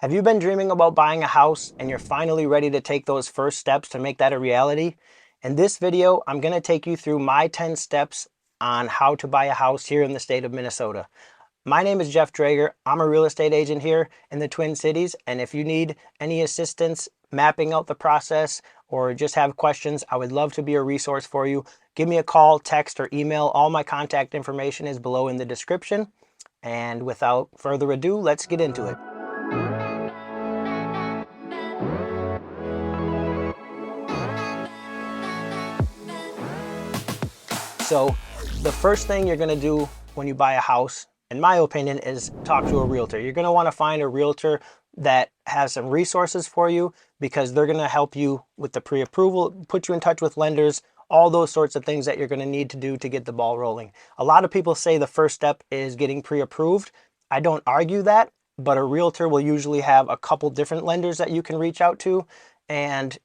Have you been dreaming about buying a house and you're finally ready to take those first steps to make that a reality? In this video, I'm going to take you through my 10 steps on how to buy a house here in the state of Minnesota. My name is Jeff Drager. I'm a real estate agent here in the Twin Cities, and if you need any assistance mapping out the process or just have questions, I would love to be a resource for you. Give me a call, text, or email. All my contact information is below in the description. And without further ado, let's get into it. So the first thing you're going to do when you buy a house, in my opinion, is talk to a realtor. You're going to want to find a realtor that has some resources for you because they're going to help you with the pre-approval, put you in touch with lenders, all those sorts of things that you're going to need to do to get the ball rolling. A lot of people say the first step is getting pre-approved. I don't argue that, but a realtor will usually have a couple different lenders that you can reach out to and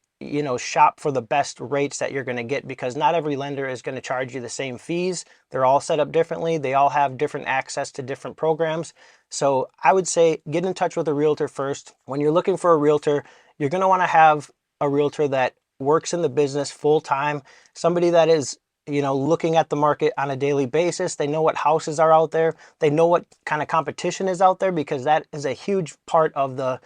shop for the best rates that you're going to get, because not every lender is going to charge you the same fees. They're all set up differently. They all have different access to different programs. So I would say get in touch with a realtor first. When you're looking for a realtor, you're going to want to have a realtor that works in the business full time, somebody that is looking at the market on a daily basis. They know what houses are out there. They know what kind of competition is out there, because that is a huge part of the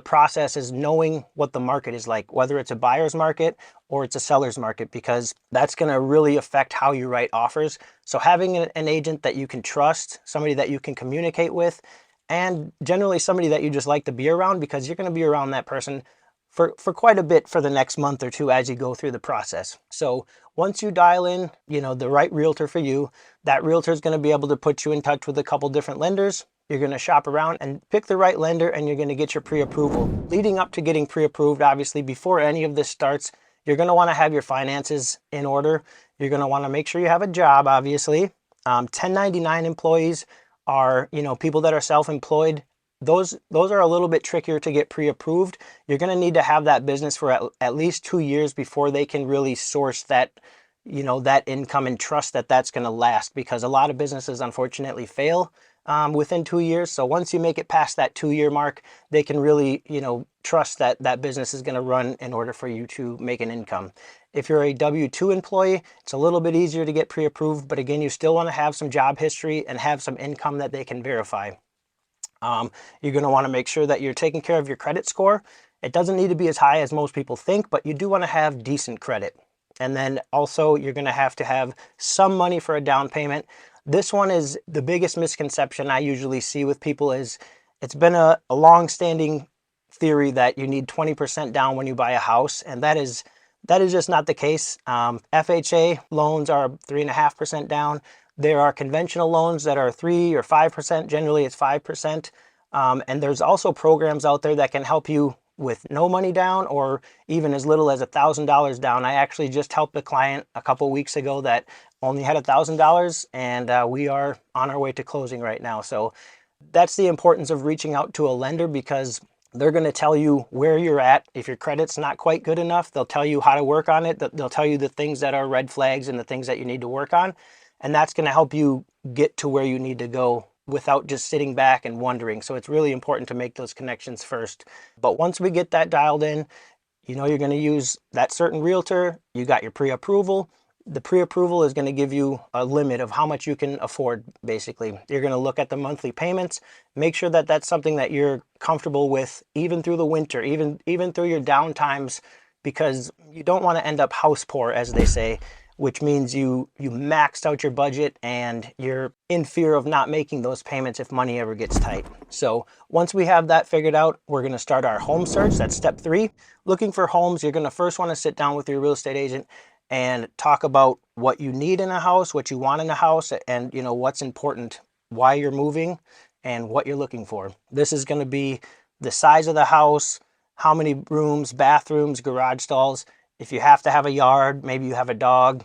process, is knowing what the market is like, whether it's a buyer's market or it's a seller's market, because that's going to really affect how you write offers. So having an agent that you can trust, somebody that you can communicate with, and generally somebody that you just like to be around, because you're going to be around that person for quite a bit for the next month or two as you go through the process. So once you dial in, the right realtor for you, that realtor is going to be able to put you in touch with a couple different lenders. You're going to shop around and pick the right lender, and you're going to get your pre-approval. Leading up to getting pre-approved, obviously, before any of this starts, you're going to want to have your finances in order. You're going to want to make sure you have a job, obviously. 1099 employees are, people that are self-employed. Those are a little bit trickier to get pre-approved. You're going to need to have that business for at least 2 years before they can really source that, that income and trust that that's going to last, because a lot of businesses unfortunately fail within 2 years. So once you make it past that 2-year mark, they can really, trust that that business is going to run in order for you to make an income. If you're a W-2 employee, it's a little bit easier to get pre-approved, but again, you still want to have some job history and have some income that they can verify. You're going to want to make sure that you're taking care of your credit score. It doesn't need to be as high as most people think, but you do want to have decent credit. And then also you're going to have some money for a down payment. This one is the biggest misconception I usually see with people. Is it's been a long-standing theory that you need 20% down when you buy a house, and that is just not the case. FHA loans are 3.5% down. There are conventional loans that are 3 or 5%. Generally, it's 5%. And there's also programs out there that can help you with no money down, or even as little as $1,000 down. I actually just helped a client a couple weeks ago that only had $1,000, and we are on our way to closing right now. So that's the importance of reaching out to a lender, because they're going to tell you where you're at. If your credit's not quite good enough, they'll tell you how to work on it. They'll tell you the things that are red flags and the things that you need to work on. And that's going to help you get to where you need to go without just sitting back and wondering. So it's really important to make those connections first. But once we get that dialed in, you're going to use that certain realtor. You got your pre-approval. The pre-approval is going to give you a limit of how much you can afford, basically. You're going to look at the monthly payments, make sure that that's something that you're comfortable with, even through the winter, even through your down times, because you don't want to end up house poor, as they say, which means you maxed out your budget and you're in fear of not making those payments if money ever gets tight. So once we have that figured out, we're going to start our home search. That's step 3. Looking for homes, you're going to first want to sit down with your real estate agent and talk about what you need in a house, what you want in a house, and what's important, why you're moving, and what you're looking for. This is going to be the size of the house, how many rooms, bathrooms, garage stalls. If you have to have a yard, maybe you have a dog,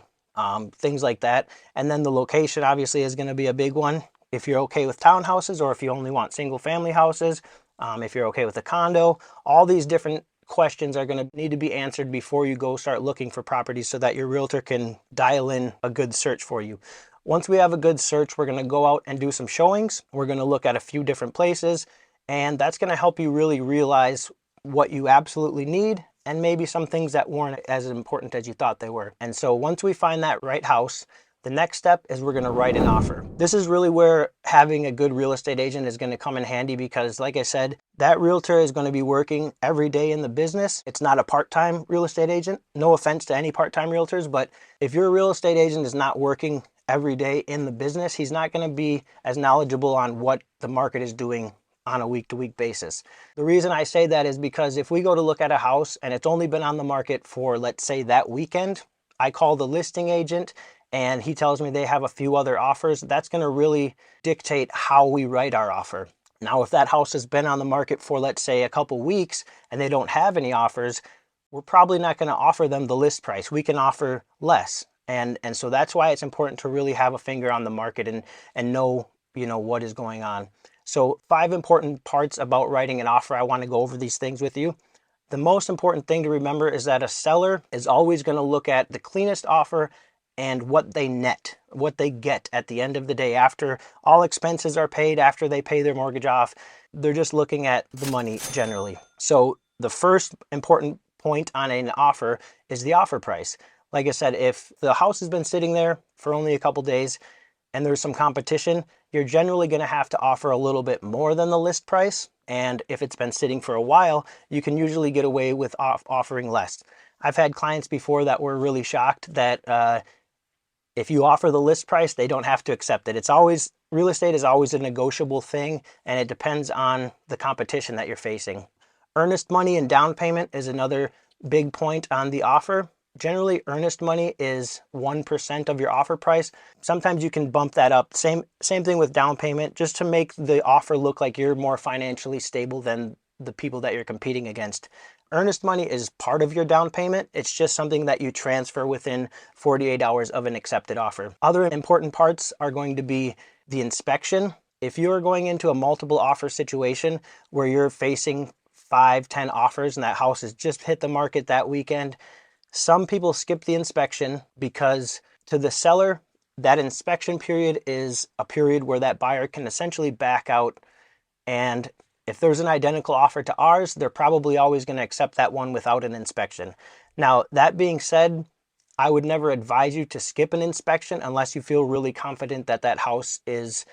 things like that. And then the location obviously is going to be a big one. If you're okay with townhouses, or if you only want single family houses, if you're okay with a condo, all these different questions are going to need to be answered before you go start looking for properties, so that your realtor can dial in a good search for you. Once we have a good search, we're going to go out and do some showings. We're going to look at a few different places, And that's going to help you really realize what you absolutely need and maybe some things that weren't as important as you thought they were. And so once we find that right house, the next step is we're going to write an offer. This is really where having a good real estate agent is going to come in handy because, like I said, that realtor is going to be working every day in the business. It's not a part-time real estate agent. No offense to any part-time realtors, but if your real estate agent is not working every day in the business, he's not going to be as knowledgeable on what the market is doing on a week-to-week basis. The reason I say that is because if we go to look at a house and it's only been on the market for, let's say, that weekend, I call the listing agent and he tells me they have a few other offers, that's going to really dictate how we write our offer. Now, if that house has been on the market for, let's say, a couple weeks and they don't have any offers, we're probably not going to offer them the list price. We can offer less. And so that's why it's important to really have a finger on the market and know, what is going on. So 5 important parts about writing an offer. I want to go over these things with you. The most important thing to remember is that a seller is always going to look at the cleanest offer and what they net, what they get at the end of the day after all expenses are paid, after they pay their mortgage off. They're just looking at the money generally. So the first important point on an offer is the offer price. Like I said, if the house has been sitting there for only a couple days and there's some competition, you're generally going to have to offer a little bit more than the list price. And if it's been sitting for a while, you can usually get away with offering less. I've had clients before that were really shocked that if you offer the list price, they don't have to accept it. It's always, real estate is always a negotiable thing, and it depends on the competition that you're facing. Earnest money and down payment is another big point on the offer. Generally, earnest money is 1% of your offer price. Sometimes you can bump that up. Same thing with down payment, just to make the offer look like you're more financially stable than the people that you're competing against. Earnest money is part of your down payment. It's just something that you transfer within 48 hours of an accepted offer. Other important parts are going to be the inspection. If you're going into a multiple offer situation where you're facing 5, 10 offers and that house has just hit the market that weekend, some people skip the inspection because to the seller, that inspection period is a period where that buyer can essentially back out. And if there's an identical offer to ours, they're probably always going to accept that one without an inspection. Now, that being said, I would never advise you to skip an inspection unless you feel really confident that that house is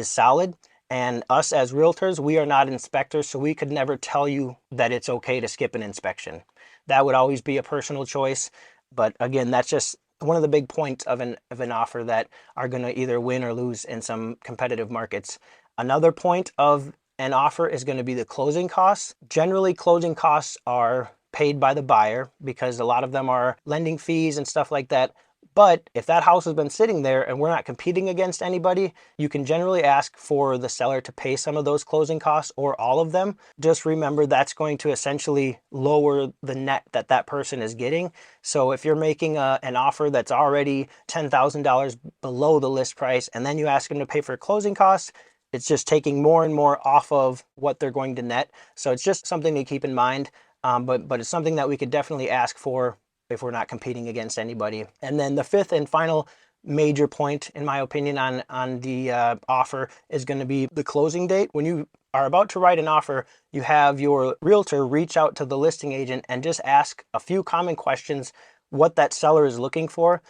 solid. And us as realtors, we are not inspectors, so we could never tell you that it's okay to skip an inspection. That would always be a personal choice. But again, that's just one of the big points of an offer that are going to either win or lose in some competitive markets. Another point of an offer is going to be the closing costs. Generally, closing costs are paid by the buyer because a lot of them are lending fees and stuff like that. But if that house has been sitting there and we're not competing against anybody, you can generally ask for the seller to pay some of those closing costs or all of them. Just remember that's going to essentially lower the net that that person is getting. So if you're making an offer that's already $10,000 below the list price and then you ask them to pay for closing costs, it's just taking more and more off of what they're going to net. So it's just something to keep in mind, but it's something that we could definitely ask for if we're not competing against anybody. And then the fifth and final major point, in my opinion, on the offer is going to be the closing date. When you are about to write an offer, you have your realtor reach out to the listing agent and just ask a few common questions, what that seller is looking for.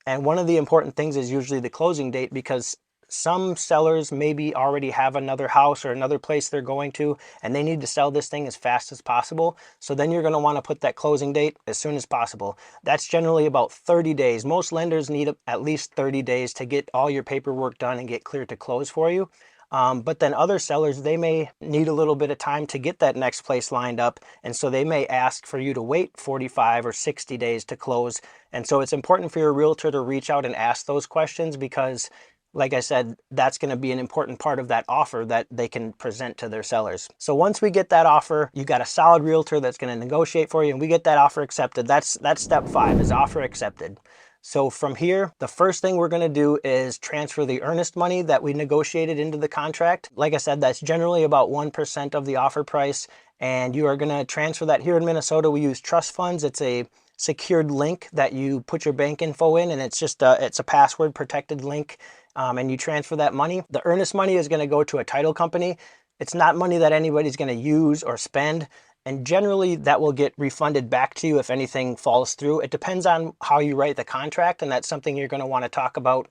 And one of the important things is usually the closing date, because some sellers maybe already have another house or another place they're going to, and they need to sell this thing as fast as possible. So then you're going to want to put that closing date as soon as possible. That's generally about 30 days. Most lenders need at least 30 days to get all your paperwork done and get clear to close for you. But then other sellers, they may need a little bit of time to get that next place lined up. And so they may ask for you to wait 45 or 60 days to close. And so it's important for your realtor to reach out and ask those questions because, like I said, that's going to be an important part of that offer that they can present to their sellers. So once we get that offer, you got a solid realtor that's going to negotiate for you, and we get that offer accepted. That's step 5, is offer accepted. So from here, the first thing we're going to do is transfer the earnest money that we negotiated into the contract. Like I said, that's generally about 1% of the offer price, and you are going to transfer that. Here in Minnesota, we use trust funds. It's a secured link that you put your bank info in, and it's just it's a password protected link. And you transfer that money. The earnest money is going to go to a title company. It's not money that anybody's going to use or spend. And generally that will get refunded back to you if anything falls through. It depends on how you write the contract, and that's something you're going to want to talk about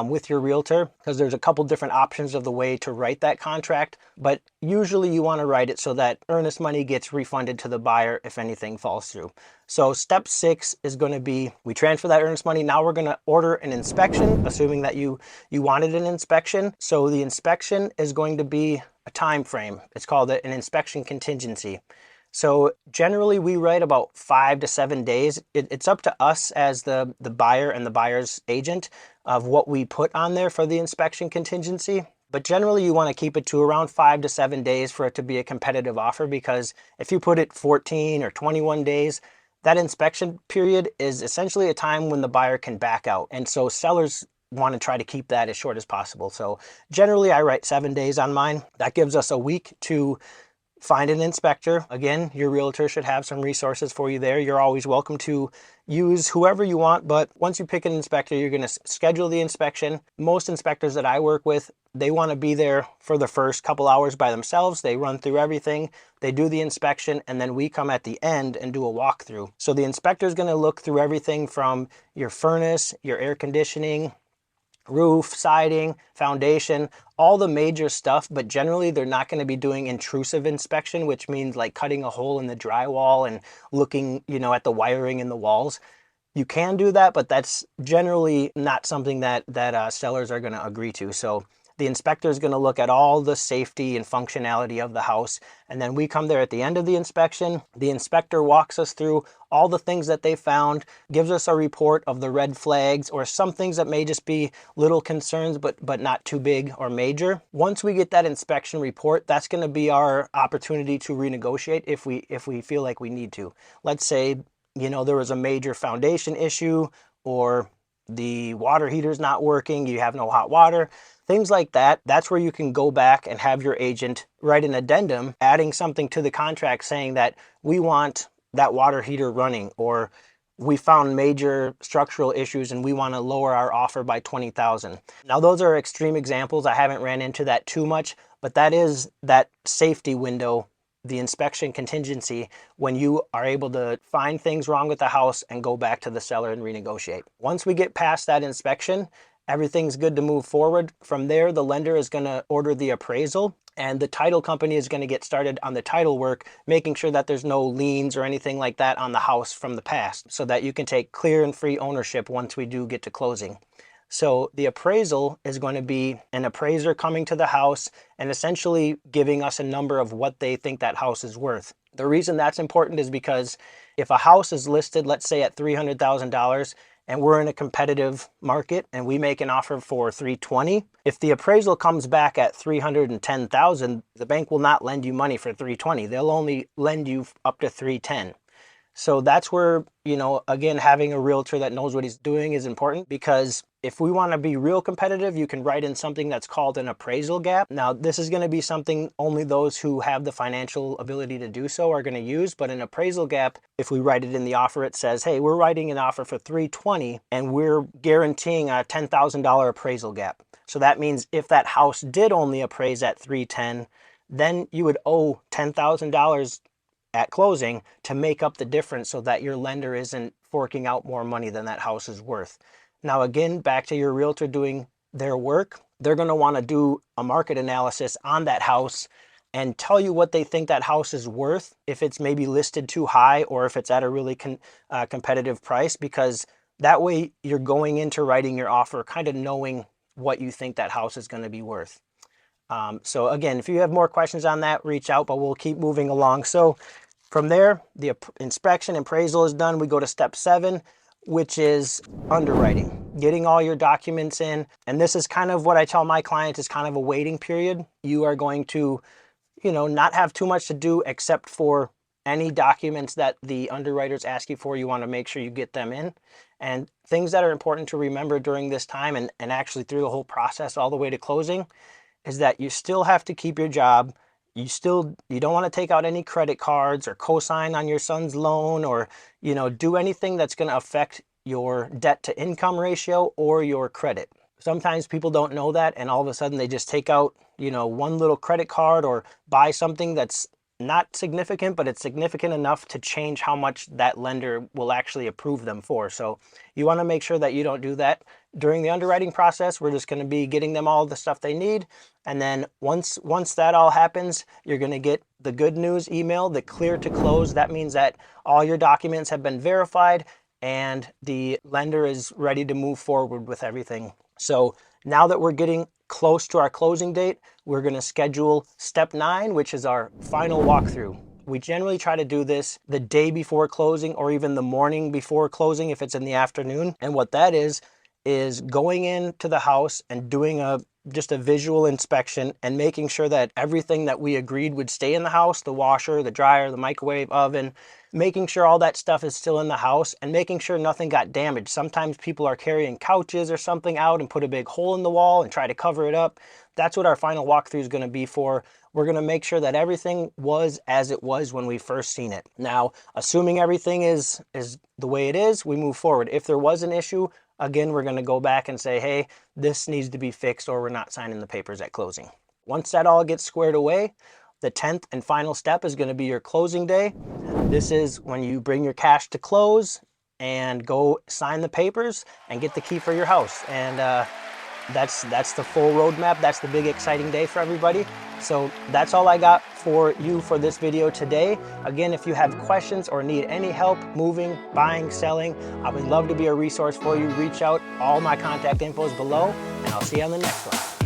with your realtor, because there's a couple different options of the way to write that contract. But usually you want to write it so that earnest money gets refunded to the buyer if anything falls through. So step 6 is going to be, we transfer that earnest money. Now we're going to order an inspection, assuming that you wanted an inspection. So the inspection is going to be a time frame. It's called an inspection contingency. So generally we write about 5 to 7 days. It's up to us as the buyer and the buyer's agent of what we put on there for the inspection contingency. But generally you want to keep it to around 5 to 7 days for it to be a competitive offer, because if you put it 14 or 21 days, that inspection period is essentially a time when the buyer can back out. And so sellers want to try to keep that as short as possible. So generally I write 7 days on mine. That gives us a week to find an inspector. Again, your realtor should have some resources for you there. You're always welcome to use whoever you want, but once you pick an inspector, you're going to schedule the inspection. Most inspectors that I work with, they want to be there for the first couple hours by themselves. They run through everything, they do the inspection, and then we come at the end and do a walkthrough. So the inspector is going to look through everything from your furnace, your air conditioning, roof, siding, foundation, all the major stuff, but generally they're not going to be doing intrusive inspection, which means like cutting a hole in the drywall and looking, at the wiring in the walls. You can do that, but that's generally not something that sellers are going to agree to. So the inspector is going to look at all the safety and functionality of the house, and then we come there at the end of the inspection. The inspector walks us through all the things that they found, gives us a report of the red flags or some things that may just be little concerns, but not too big or major. Once we get that inspection report, that's going to be our opportunity to renegotiate if we feel like we need to. Let's say, there was a major foundation issue, or the water heater's not working, you have no hot water, things like that. That's where you can go back and have your agent write an addendum, adding something to the contract saying that we want that water heater running, or we found major structural issues and we want to lower our offer by $20,000. Now those are extreme examples. I haven't ran into that too much, but that is that safety window, the inspection contingency, when you are able to find things wrong with the house and go back to the seller and renegotiate. Once we get past that inspection, everything's good to move forward. From there, the lender is going to order the appraisal, and the title company is going to get started on the title work, making sure that there's no liens or anything like that on the house from the past, so that you can take clear and free ownership once we do get to closing. So the appraisal is going to be an appraiser coming to the house and essentially giving us a number of what they think that house is worth. The reason that's important is because if a house is listed, let's say at $300,000, and we're in a competitive market and we make an offer for $320,000, if the appraisal comes back at $310,000, the bank will not lend you money for $320,000. They'll only lend you up to $310,000. So that's where, again, having a realtor that knows what he's doing is important, because if we want to be real competitive, you can write in something that's called an appraisal gap. Now, this is going to be something only those who have the financial ability to do so are going to use, but an appraisal gap, if we write it in the offer, it says, hey, we're writing an offer for $320,000 and we're guaranteeing a $10,000 appraisal gap. So that means if that house did only appraise at $310,000, then you would owe $10,000 at closing to make up the difference, so that your lender isn't forking out more money than that house is worth. Now, again, back to your realtor doing their work, they're going to want to do a market analysis on that house and tell you what they think that house is worth, if it's maybe listed too high or if it's at a really competitive price, because that way you're going into writing your offer kind of knowing what you think that house is going to be worth. So again, if you have more questions on that, reach out, but we'll keep moving along. So from there, the inspection and appraisal is done. We go to step 7, which is underwriting, getting all your documents in. And this is kind of what I tell my clients is kind of a waiting period. You are going to, not have too much to do except for any documents that the underwriters ask you for. You want to make sure you get them in. And things that are important to remember during this time and actually through the whole process all the way to closing is that you still have to keep your job. You don't want to take out any credit cards or co-sign on your son's loan, or, do anything that's going to affect your debt to income ratio or your credit. Sometimes people don't know that, and all of a sudden they just take out, you know, one little credit card or buy something that's not significant, but it's significant enough to change how much that lender will actually approve them for. So you want to make sure that you don't do that. During the underwriting process, we're just going to be getting them all the stuff they need. And then once that all happens, you're going to get the good news email, the clear to close. That means that all your documents have been verified and the lender is ready to move forward with everything. So now that we're getting close to our closing date, we're going to schedule step 9, which is our final walkthrough. We generally try to do this the day before closing or even the morning before closing if it's in the afternoon. And what that is going into the house and doing just a visual inspection and making sure that everything that we agreed would stay in the house, the washer, the dryer, the microwave, oven, making sure all that stuff is still in the house and making sure nothing got damaged. Sometimes people are carrying couches or something out and put a big hole in the wall and try to cover it up. That's what our final walkthrough is going to be for. We're going to make sure that everything was as it was when we first seen it. Now, assuming everything is the way it is, we move forward. If there was an issue, again, we're going to go back and say, hey, this needs to be fixed or we're not signing the papers at closing. Once that all gets squared away, the 10th and final step is going to be your closing day. This is when you bring your cash to close and go sign the papers and get the key for your house. And that's the full roadmap. That's the big exciting day for everybody. So that's all I got for you for this video today. Again, if you have questions or need any help moving, buying, selling, I would love to be a resource for you. Reach out. All my contact info is below, and I'll see you on the next one.